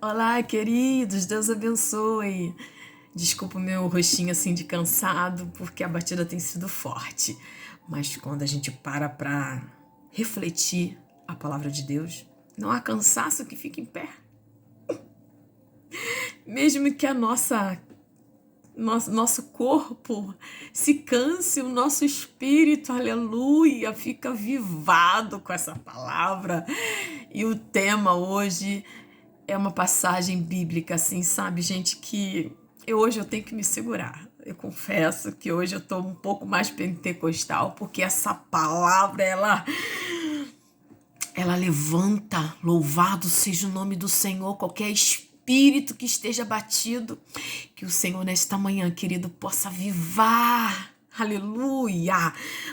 Olá, queridos, Deus abençoe. Desculpa o meu rostinho assim de cansado, porque a batida tem sido forte. Mas quando a gente para refletir a palavra de Deus, não há cansaço que fique em pé. Mesmo que nosso corpo se canse, o nosso espírito, aleluia, fica avivado com essa palavra. E o tema hoje é uma passagem bíblica, assim, sabe, gente, que hoje eu tenho que me segurar. Eu confesso que hoje eu tô um pouco mais pentecostal, porque essa palavra, ela levanta, louvado seja o nome do Senhor, qualquer espírito que esteja abatido, que o Senhor nesta manhã, querido, possa avivar, aleluia,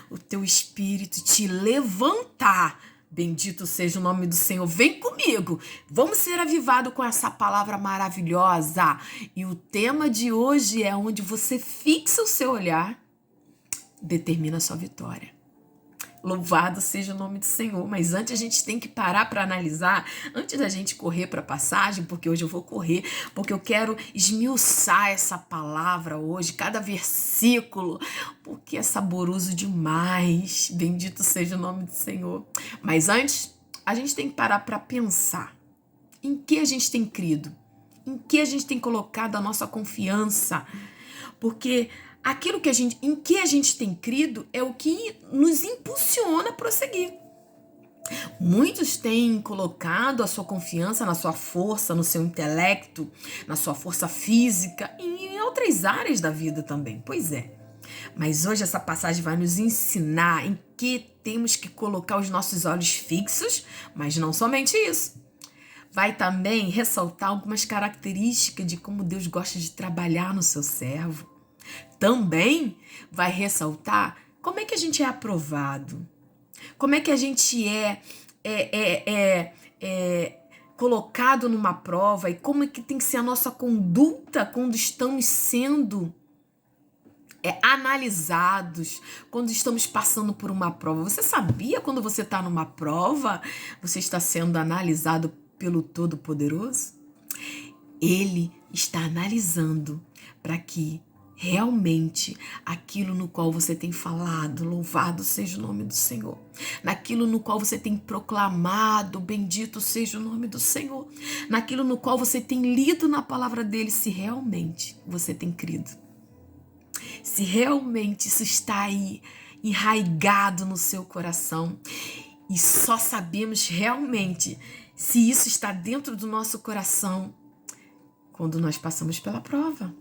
o teu espírito, te levantar. Bendito seja o nome do Senhor. Vem comigo. Vamos ser avivados com essa palavra maravilhosa. E o tema de hoje é onde você fixa o seu olhar, determina a sua vitória. Louvado seja o nome do Senhor. Mas antes a gente tem que parar para analisar, antes da gente correr para a passagem, porque hoje eu vou correr, porque eu quero esmiuçar essa palavra hoje, cada versículo, porque é saboroso demais. Bendito seja o nome do Senhor. Mas antes, a gente tem que parar para pensar em que a gente tem crido, em que a gente tem colocado a nossa confiança, porque em que a gente tem crido é o que nos impulsiona a prosseguir. Muitos têm colocado a sua confiança na sua força, no seu intelecto, na sua força física e em outras áreas da vida também. Pois é. Mas hoje essa passagem vai nos ensinar em que temos que colocar os nossos olhos fixos, mas não somente isso. Vai também ressaltar algumas características de como Deus gosta de trabalhar no seu servo. Também vai ressaltar como é que a gente é aprovado, como é que a gente é colocado numa prova e como é que tem que ser a nossa conduta quando estamos sendo analisados, quando estamos passando por uma prova. Você sabia quando você está numa prova, você está sendo analisado pelo Todo-Poderoso? Ele está analisando para que realmente aquilo no qual você tem falado, louvado seja o nome do Senhor, naquilo no qual você tem proclamado, bendito seja o nome do Senhor, naquilo no qual você tem lido na palavra dele, se realmente você tem crido, se realmente isso está aí enraigado no seu coração. E só sabemos realmente se isso está dentro do nosso coração quando nós passamos pela prova.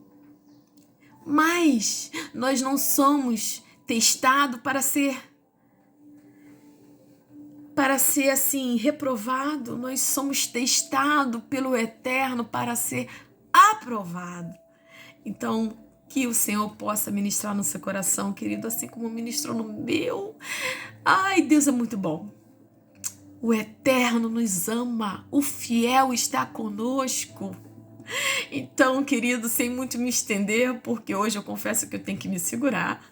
Mas nós não somos testados para ser assim reprovado. Nós somos testados pelo Eterno para ser aprovado. Então, que o Senhor possa ministrar no seu coração, querido, assim como ministrou no meu. Ai, Deus é muito bom. O Eterno nos ama, o fiel está conosco. Então, querido, sem muito me estender, porque hoje eu confesso que eu tenho que me segurar.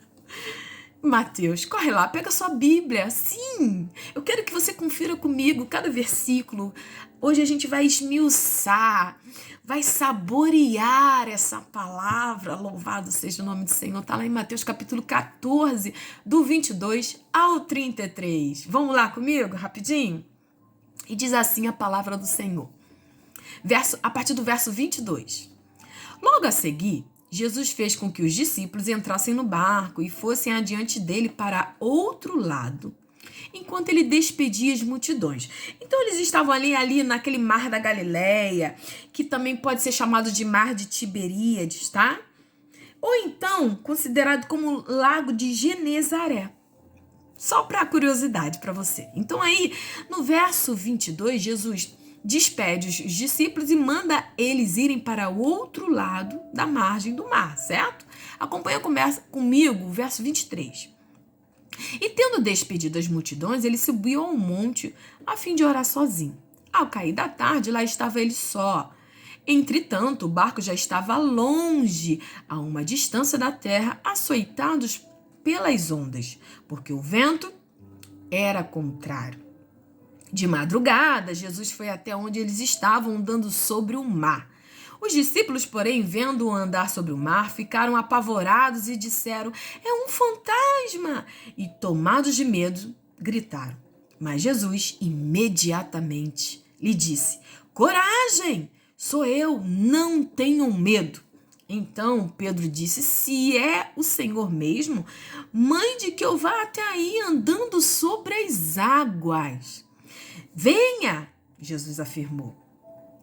Mateus, corre lá, pega sua Bíblia. Sim, eu quero que você confira comigo cada versículo. Hoje a gente vai esmiuçar, vai saborear essa palavra. Louvado seja o nome do Senhor. Está lá em Mateus capítulo 14, do 22 ao 33. Vamos lá comigo, rapidinho? E diz assim a palavra do Senhor. A partir do verso 22. Logo a seguir, Jesus fez com que os discípulos entrassem no barco e fossem adiante dele para outro lado, enquanto ele despedia as multidões. Então eles estavam ali naquele mar da Galileia, que também pode ser chamado de mar de Tiberíades, tá? Ou então considerado como lago de Genezaré. Só para curiosidade para você. Então aí, no verso 22, Jesus despede os discípulos e manda eles irem para o outro lado da margem do mar, certo? Acompanha comigo o verso 23. E tendo despedido as multidões, ele subiu ao monte a fim de orar sozinho. Ao cair da tarde, lá estava ele só. Entretanto, o barco já estava longe, a uma distância da terra, açoitados pelas ondas, porque o vento era contrário. De madrugada, Jesus foi até onde eles estavam andando sobre o mar. Os discípulos, porém, vendo-o andar sobre o mar, ficaram apavorados e disseram: "É um fantasma!" E, tomados de medo, gritaram. Mas Jesus imediatamente lhe disse: "Coragem! Sou eu, não tenham medo." Então Pedro disse: "Se é o Senhor mesmo, mande que eu vá até aí andando sobre as águas." "Venha!" Jesus afirmou.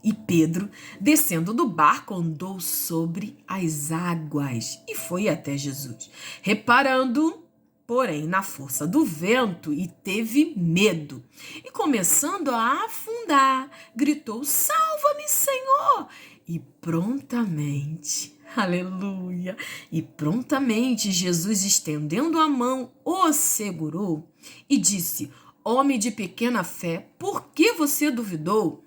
E Pedro, descendo do barco, andou sobre as águas e foi até Jesus. Reparando, porém, na força do vento, e teve medo. E começando a afundar, gritou: "Salva-me, Senhor!" E prontamente, aleluia, e prontamente Jesus, estendendo a mão, o segurou e disse: "Homem de pequena fé, por que você duvidou?"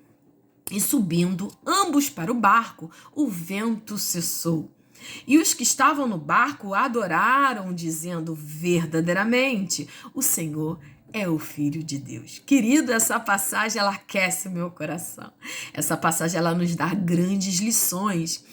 E subindo ambos para o barco, o vento cessou. E os que estavam no barco adoraram, dizendo: "Verdadeiramente, o Senhor é o Filho de Deus." Querido, essa passagem, ela aquece o meu coração. Essa passagem, ela nos dá grandes lições.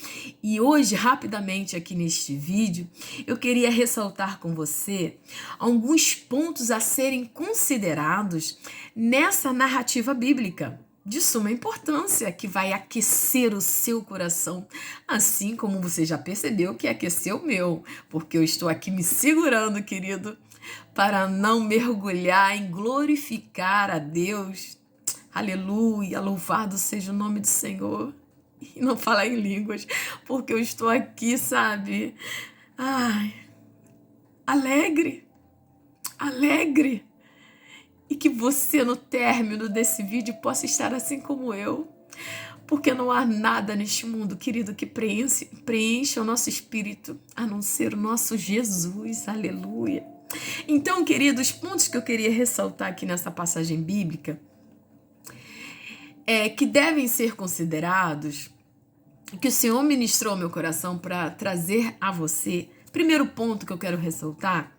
E hoje, rapidamente aqui neste vídeo, eu queria ressaltar com você alguns pontos a serem considerados nessa narrativa bíblica de suma importância, que vai aquecer o seu coração, assim como você já percebeu que aqueceu o meu, porque eu estou aqui me segurando, querido, para não mergulhar em glorificar a Deus. Aleluia, louvado seja o nome do Senhor. E não falar em línguas, porque eu estou aqui, sabe? Ai, alegre, alegre. E que você, no término desse vídeo, possa estar assim como eu. Porque não há nada neste mundo, querido, que preencha o nosso espírito, a não ser o nosso Jesus. Aleluia. Então, querido, os pontos que eu queria ressaltar aqui nessa passagem bíblica que devem ser considerados, que o Senhor ministrou ao meu coração para trazer a você. Primeiro ponto que eu quero ressaltar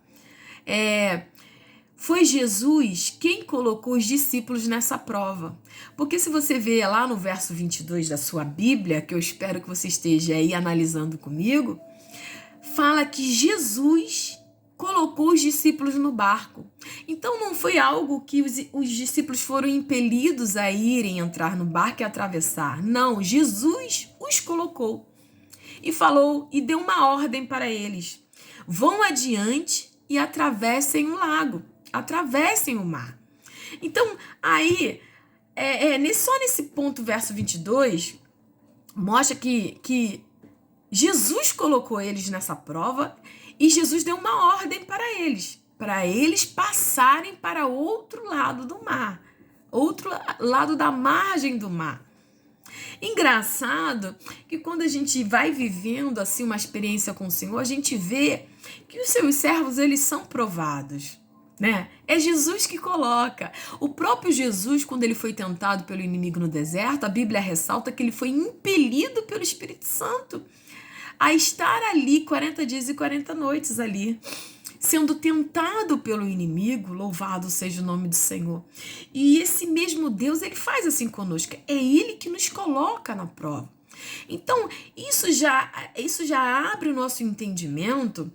foi Jesus quem colocou os discípulos nessa prova. Porque se você vê lá no verso 22 da sua Bíblia, que eu espero que você esteja aí analisando comigo, fala que Jesus colocou os discípulos no barco. Então não foi algo que os discípulos foram impelidos a irem entrar no barco e atravessar. Não, Jesus os colocou. E falou e deu uma ordem para eles: "Vão adiante e atravessem o lago." Atravessem o mar. Então, aí, só nesse ponto, verso 22, mostra que Jesus colocou eles nessa prova e Jesus deu uma ordem para eles passarem para outro lado do mar, outro lado da margem do mar. Engraçado que quando a gente vai vivendo assim uma experiência com o Senhor, a gente vê que os seus servos, eles são provados. Né? É Jesus que coloca. O próprio Jesus, quando ele foi tentado pelo inimigo no deserto, a Bíblia ressalta que ele foi impelido pelo Espírito Santo a estar ali 40 dias e 40 noites ali, sendo tentado pelo inimigo. Louvado seja o nome do Senhor. E esse mesmo Deus, ele faz assim conosco. É ele que nos coloca na prova. Então, isso já abre o nosso entendimento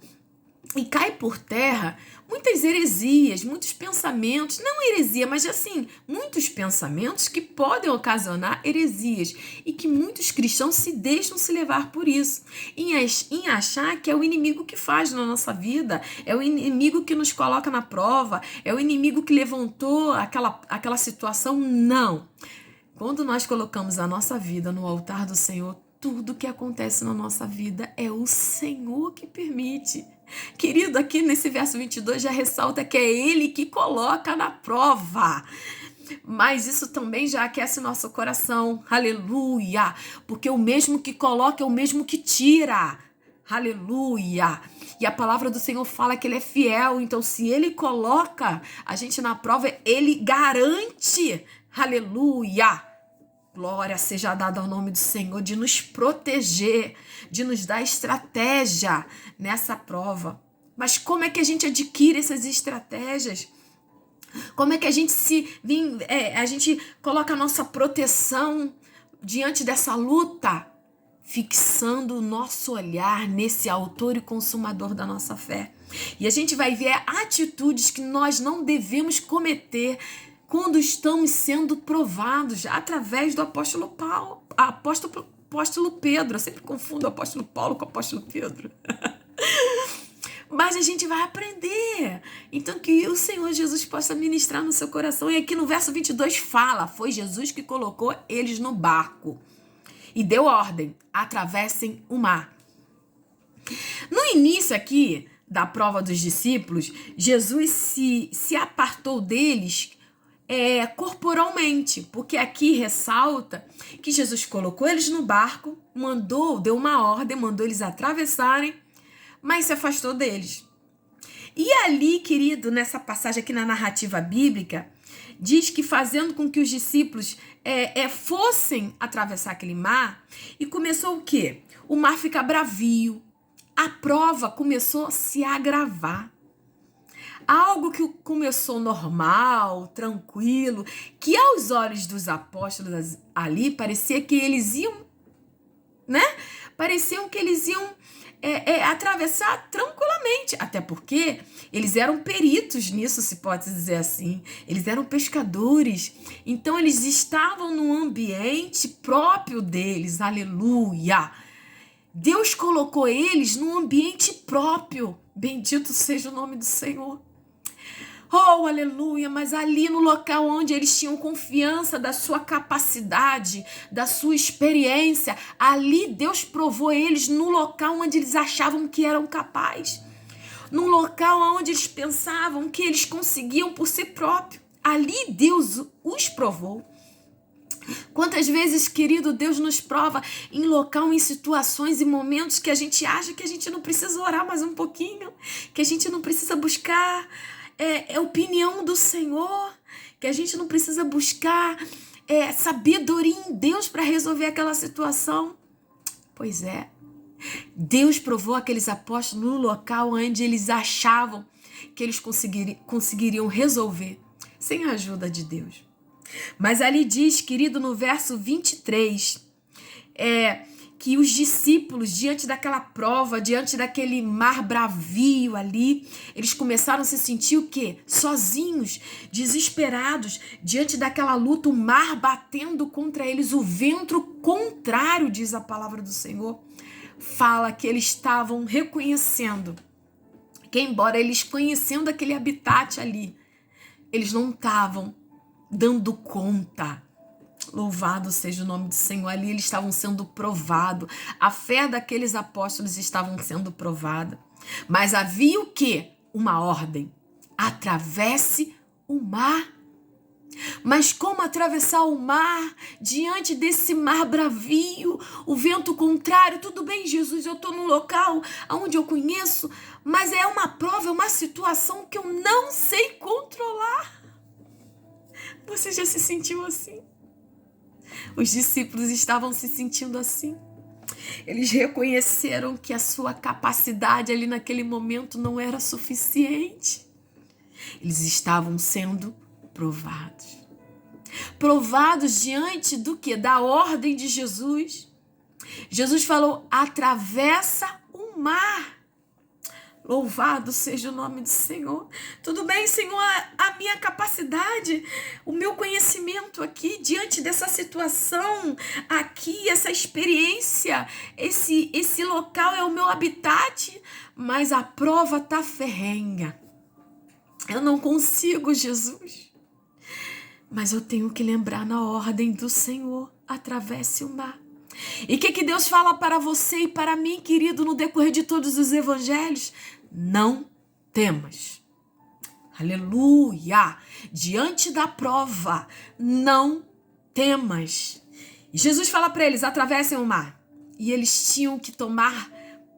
e cai por terra muitas heresias, muitos pensamentos, não heresia, mas assim, muitos pensamentos que podem ocasionar heresias e que muitos cristãos se deixam se levar por isso, em achar que é o inimigo que faz na nossa vida, é o inimigo que nos coloca na prova, é o inimigo que levantou aquela situação. Não. Quando nós colocamos a nossa vida no altar do Senhor, tudo que acontece na nossa vida é o Senhor que permite. Querido, aqui nesse verso 22 já ressalta que é Ele que coloca na prova. Mas isso também já aquece nosso coração. Aleluia! Porque o mesmo que coloca é o mesmo que tira. Aleluia! E a palavra do Senhor fala que Ele é fiel. Então, se Ele coloca a gente na prova, Ele garante. Aleluia! Glória seja dada ao nome do Senhor de nos proteger, de nos dar estratégia nessa prova. Mas como é que a gente adquire essas estratégias? Como é que a gente a gente coloca a nossa proteção diante dessa luta? Fixando o nosso olhar nesse autor e consumador da nossa fé. E a gente vai ver atitudes que nós não devemos cometer quando estamos sendo provados através do apóstolo Paulo, apóstolo Pedro. Eu sempre confundo o apóstolo Paulo com o apóstolo Pedro. Mas a gente vai aprender. Então que o Senhor Jesus possa ministrar no seu coração. E aqui no verso 22 fala, foi Jesus que colocou eles no barco e deu ordem, atravessem o mar. No início aqui da prova dos discípulos, Jesus se apartou deles corporalmente, porque aqui ressalta que Jesus colocou eles no barco, deu uma ordem, mandou eles atravessarem, mas se afastou deles. E ali, querido, nessa passagem aqui na narrativa bíblica, diz que fazendo com que os discípulos fossem atravessar aquele mar, e começou o quê? O mar fica bravio, a prova começou a se agravar. Algo que começou normal, tranquilo, que aos olhos dos apóstolos ali parecia que eles iam, Pareciam que eles iam atravessar tranquilamente, até porque eles eram peritos nisso, se pode dizer assim. Eles eram pescadores, então eles estavam num ambiente próprio deles, aleluia. Deus colocou eles num ambiente próprio, bendito seja o nome do Senhor. Oh, aleluia, mas ali no local onde eles tinham confiança da sua capacidade, da sua experiência, ali Deus provou eles no local onde eles achavam que eram capazes, num local onde eles pensavam que eles conseguiam por si próprios. Ali Deus os provou. Quantas vezes, querido, Deus nos prova em local, em situações e momentos que a gente acha que a gente não precisa orar mais um pouquinho, que a gente não precisa buscar opinião do Senhor, que a gente não precisa buscar sabedoria em Deus para resolver aquela situação. Pois é, Deus provou aqueles apóstolos no local onde eles achavam que eles conseguiriam resolver, sem a ajuda de Deus. Mas ali diz, querido, no verso 23, que os discípulos, diante daquela prova, diante daquele mar bravio ali, eles começaram a se sentir o quê? Sozinhos, desesperados, diante daquela luta, o mar batendo contra eles, o vento contrário, diz a palavra do Senhor, fala que eles estavam reconhecendo que, embora eles conhecendo aquele habitat ali, eles não estavam dando conta. Louvado seja o nome do Senhor. Ali eles estavam sendo provados. A fé daqueles apóstolos estavam sendo provada. Mas havia o quê? Uma ordem. Atravesse o mar. Mas como atravessar o mar diante desse mar bravio, o vento contrário? Tudo bem, Jesus, eu estou num local onde eu conheço, mas é uma prova, é uma situação que eu não sei controlar. Você já se sentiu assim? Os discípulos estavam se sentindo assim. Eles reconheceram que a sua capacidade ali naquele momento não era suficiente. Eles estavam sendo provados. Provados diante do quê? Da ordem de Jesus. Jesus falou, atravessa o mar. Louvado seja o nome do Senhor. Tudo bem, Senhor, a minha capacidade, o meu conhecimento aqui, diante dessa situação aqui, essa experiência, esse local é o meu habitat, mas a prova tá ferrenha. Eu não consigo, Jesus. Mas eu tenho que lembrar na ordem do Senhor, atravesse o mar. E o que Deus fala para você e para mim, querido, no decorrer de todos os evangelhos? Não temas. Aleluia! Diante da prova, não temas. E Jesus fala para eles, atravessem o mar. E eles tinham que tomar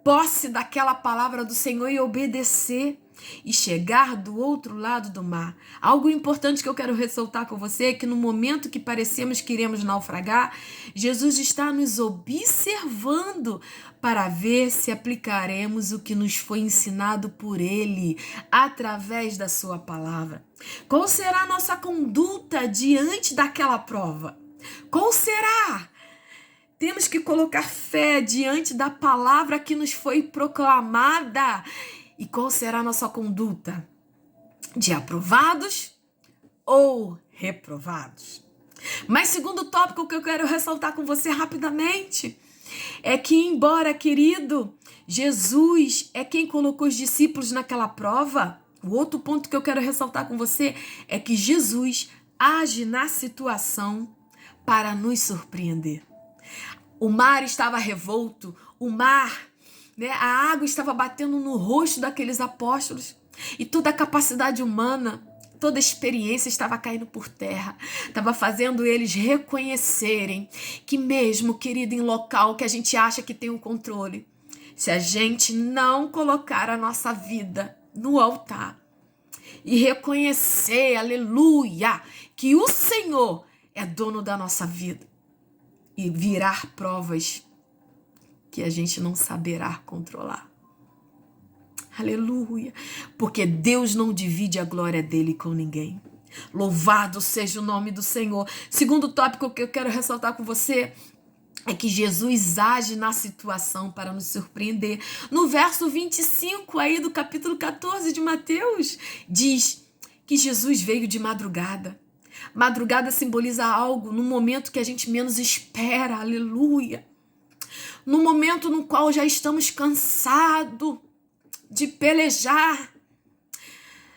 posse daquela palavra do Senhor e obedecer e chegar do outro lado do mar. Algo importante que eu quero ressaltar com você é que no momento que parecemos que iremos naufragar, Jesus está nos observando para ver se aplicaremos o que nos foi ensinado por Ele através da sua palavra. Qual será a nossa conduta diante daquela prova? Qual será? Temos que colocar fé diante da palavra que nos foi proclamada. E qual será a nossa conduta? De aprovados ou reprovados? Mas segundo tópico que eu quero ressaltar com você rapidamente é que, embora, querido, Jesus é quem colocou os discípulos naquela prova, o outro ponto que eu quero ressaltar com você é que Jesus age na situação para nos surpreender. O mar estava revolto, a água estava batendo no rosto daqueles apóstolos e toda a capacidade humana, toda a experiência estava caindo por terra, estava fazendo eles reconhecerem que mesmo, querido, em local que a gente acha que tem o controle, se a gente não colocar a nossa vida no altar e reconhecer, aleluia, que o Senhor é dono da nossa vida, e virar provas que a gente não saberá controlar. Aleluia. Porque Deus não divide a glória dele com ninguém. Louvado seja o nome do Senhor. Segundo tópico que eu quero ressaltar com você é que Jesus age na situação para nos surpreender. No verso 25 aí do capítulo 14 de Mateus, diz que Jesus veio de madrugada. Madrugada simboliza algo no momento que a gente menos espera, aleluia. No momento no qual já estamos cansados de pelejar,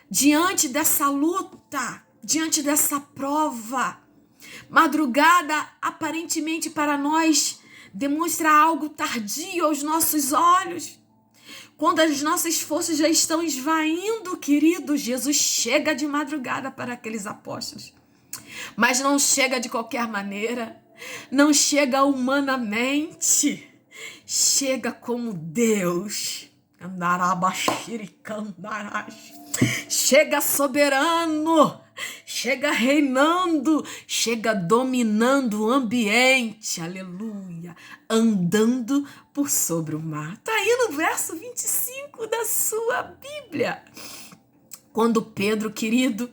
diante dessa luta, diante dessa prova. Madrugada, aparentemente para nós, demonstra algo tardio aos nossos olhos. Quando as nossas forças já estão esvaindo, querido, Jesus chega de madrugada para aqueles apóstolos. Mas não chega de qualquer maneira, não chega humanamente, chega como Deus. Chega soberano, chega reinando, chega dominando o ambiente, aleluia, andando por sobre o mar. Está aí no verso 25 da sua Bíblia. Quando Pedro, querido,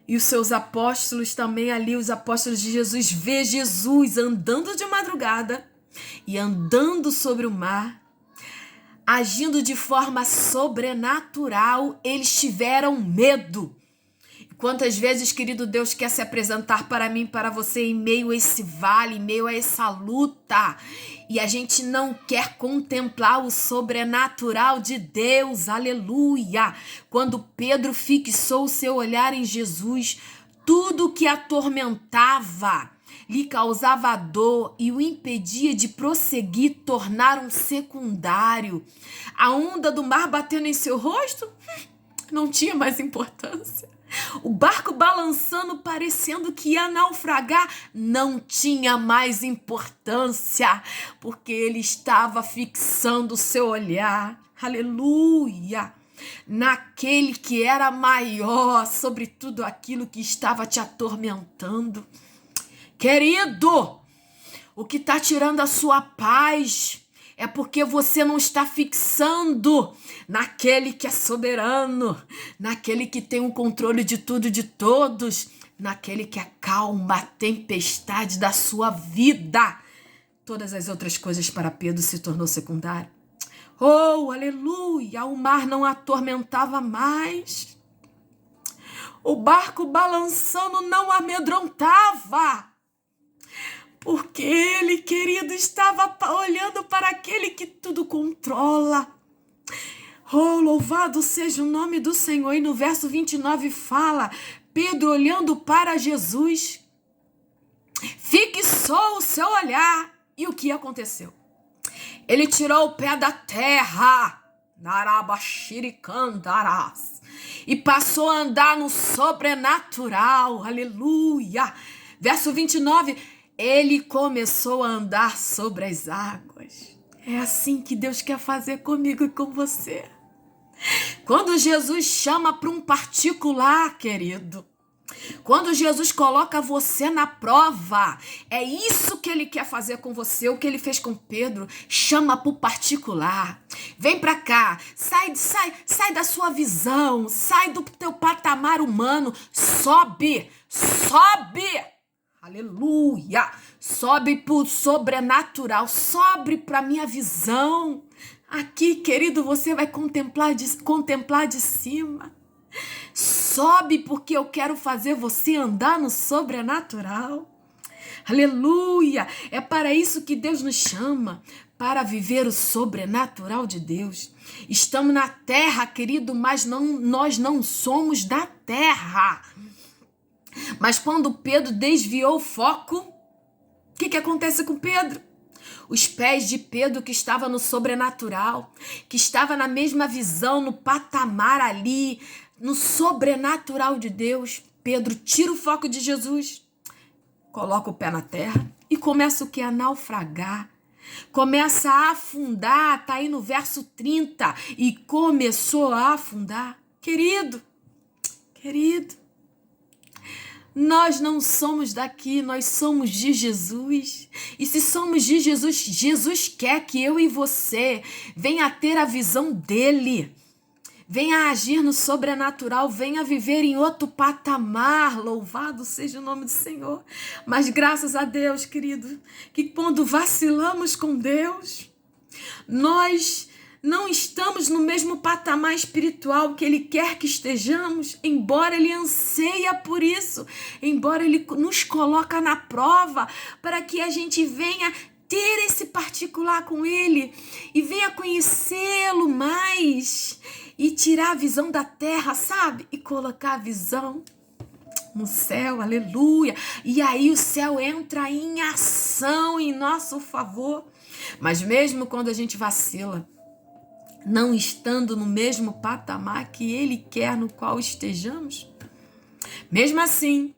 e os seus apóstolos também ali, os apóstolos de Jesus, vê Jesus andando de madrugada e andando sobre o mar, agindo de forma sobrenatural, eles tiveram medo. Quantas vezes, querido Deus, quer se apresentar para mim, para você, em meio a esse vale, em meio a essa luta, e a gente não quer contemplar o sobrenatural de Deus, aleluia. Quando Pedro fixou o seu olhar em Jesus, tudo que atormentava, lhe causava dor e o impedia de prosseguir, tornaram secundário. A onda do mar batendo em seu rosto não tinha mais importância. O barco balançando, parecendo que ia naufragar, não tinha mais importância, porque ele estava fixando o seu olhar, aleluia, naquele que era maior sobre tudo aquilo que estava te atormentando. Querido, o que está tirando a sua paz é porque você não está fixando naquele que é soberano, naquele que tem o controle de tudo e de todos, naquele que acalma a tempestade da sua vida. Todas as outras coisas para Pedro se tornou secundário. Oh, aleluia! O mar não atormentava mais. O barco balançando não amedrontava. Porque ele, querido, estava olhando para aquele que tudo controla. Oh, louvado seja o nome do Senhor. E no verso 29 fala, Pedro olhando para Jesus, fixou o seu olhar. E o que aconteceu? Ele tirou o pé da terra, e passou a andar no sobrenatural. Aleluia. Verso 29, ele começou a andar sobre as águas. É assim que Deus quer fazer comigo e com você. Quando Jesus chama para um particular, querido, quando Jesus coloca você na prova, é isso que ele quer fazer com você, o que ele fez com Pedro. Chama para o particular. Vem para cá, sai da sua visão, sai do teu patamar humano, sobe. Aleluia! Sobe para o sobrenatural, sobe para a minha visão. Aqui, querido, você vai contemplar de cima. Sobe porque eu quero fazer você andar no sobrenatural. Aleluia! É para isso que Deus nos chama, para viver o sobrenatural de Deus. Estamos na terra, querido, mas nós não somos da terra. Mas quando Pedro desviou o foco, o que acontece com Pedro? Os pés de Pedro, que estava no sobrenatural, que estava na mesma visão, no patamar ali, no sobrenatural de Deus, Pedro tira o foco de Jesus, coloca o pé na terra e começa o que? A naufragar. Começa a afundar, tá aí no verso 30, e começou a afundar. Querido, nós não somos daqui, nós somos de Jesus. E se somos de Jesus, Jesus quer que eu e você venha ter a visão dele. Venha agir no sobrenatural, venha viver em outro patamar. Louvado seja o nome do Senhor. Mas graças a Deus, querido, que quando vacilamos com Deus, nós não estamos no mesmo patamar espiritual que Ele quer que estejamos, embora Ele anseia por isso, embora Ele nos coloca na prova para que a gente venha ter esse particular com Ele e venha conhecê-lo mais e tirar a visão da terra, sabe? E colocar a visão no céu, aleluia. E aí o céu entra em ação em nosso favor. Mas mesmo quando a gente vacila, não estando no mesmo patamar que Ele quer no qual estejamos, mesmo assim,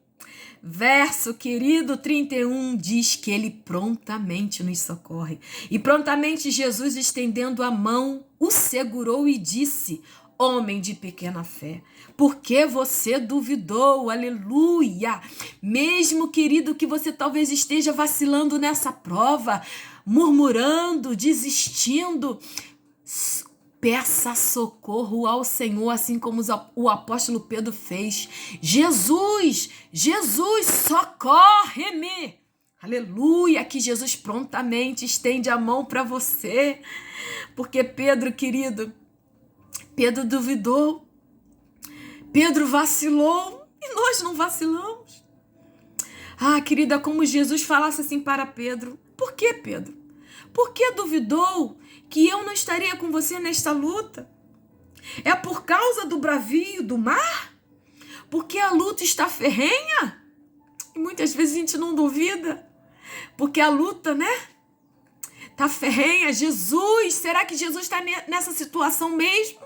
verso querido 31 diz que Ele prontamente nos socorre. E prontamente Jesus, estendendo a mão, o segurou e disse: homem de pequena fé, por que você duvidou? Aleluia! Mesmo, querido, que você talvez esteja vacilando nessa prova, murmurando, desistindo, peça socorro ao Senhor, assim como o apóstolo Pedro fez. Jesus, socorre-me! Aleluia, que Jesus prontamente estende a mão para você. Porque Pedro, querido, Pedro duvidou, Pedro vacilou e nós não vacilamos. Ah, querida, como Jesus falasse assim para Pedro: por que, Pedro? Por que duvidou que eu não estaria com você nesta luta? É por causa do bravio do mar? Porque a luta está ferrenha? E muitas vezes a gente não duvida, porque a luta, né? Tá ferrenha. Jesus, será que Jesus está nessa situação mesmo?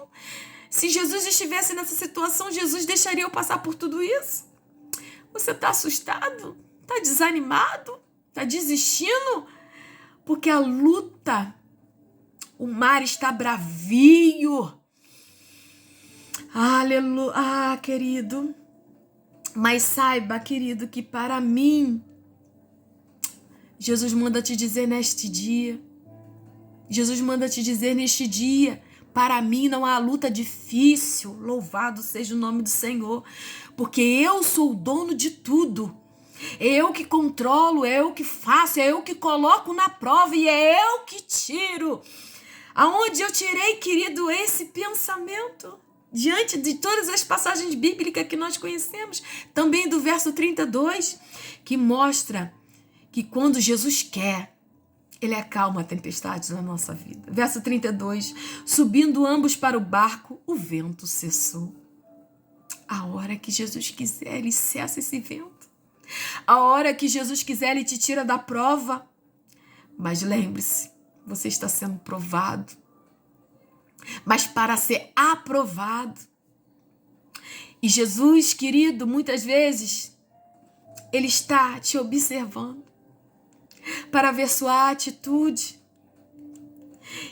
Se Jesus estivesse nessa situação, Jesus deixaria eu passar por tudo isso? Você está assustado? Está desanimado? Está desistindo? Porque a luta, o mar está bravio. Aleluia. Ah, querido. Mas saiba, querido, que para mim, Jesus manda te dizer neste dia. Jesus manda te dizer neste dia: para mim não há luta difícil. Louvado seja o nome do Senhor. Porque eu sou o dono de tudo. É eu que controlo, é eu que faço, é eu que coloco na prova e é eu que tiro. Aonde eu tirei, querido, esse pensamento? Diante de todas as passagens bíblicas que nós conhecemos, também do verso 32, que mostra que quando Jesus quer, Ele acalma a tempestade na nossa vida. Verso 32, subindo ambos para o barco, o vento cessou. A hora que Jesus quiser, Ele cessa esse vento. A hora que Jesus quiser, Ele te tira da prova. Mas lembre-se, você está sendo provado. Mas para ser aprovado. E Jesus, querido, muitas vezes, Ele está te observando para ver sua atitude.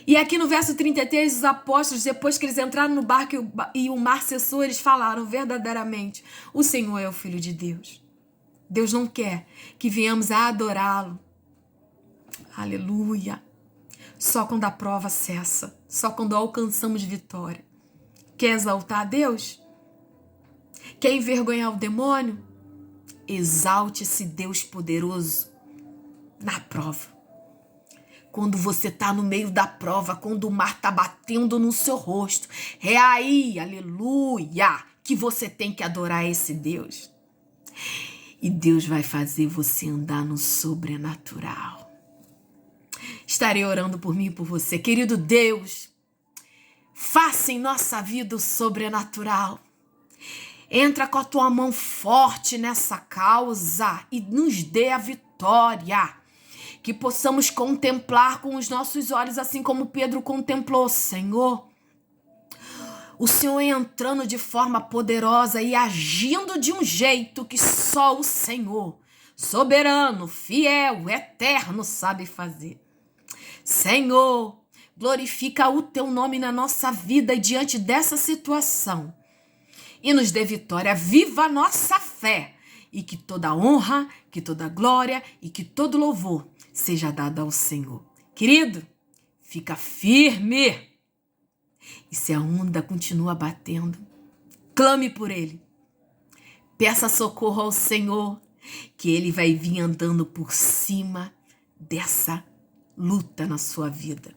E aqui no verso 33, os apóstolos, depois que eles entraram no barco e o mar cessou, eles falaram verdadeiramente: o Senhor é o Filho de Deus. Deus não quer que venhamos a adorá-lo. Aleluia. Só quando a prova cessa, só quando alcançamos vitória. Quer exaltar a Deus? Quer envergonhar o demônio? Exalte esse Deus poderoso na prova. Quando você está no meio da prova, quando o mar está batendo no seu rosto, é aí, aleluia, que você tem que adorar esse Deus. E Deus vai fazer você andar no sobrenatural. Estarei orando por mim e por você. Querido Deus, faça em nossa vida o sobrenatural. Entra com a tua mão forte nessa causa e nos dê a vitória. Que possamos contemplar com os nossos olhos, assim como Pedro contemplou, Senhor. O Senhor entrando de forma poderosa e agindo de um jeito que só o Senhor, soberano, fiel, eterno, sabe fazer. Senhor, glorifica o teu nome na nossa vida e diante dessa situação. E nos dê vitória, viva a nossa fé. E que toda honra, que toda glória e que todo louvor seja dado ao Senhor. Querido, fica firme. E se a onda continua batendo, clame por Ele. Peça socorro ao Senhor, que Ele vai vir andando por cima dessa luta na sua vida.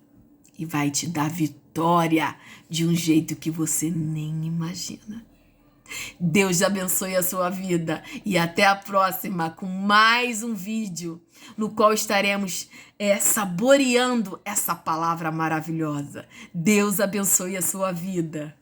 E vai te dar vitória de um jeito que você nem imagina. Deus abençoe a sua vida e até a próxima com mais um vídeo no qual estaremos saboreando essa palavra maravilhosa. Deus abençoe a sua vida.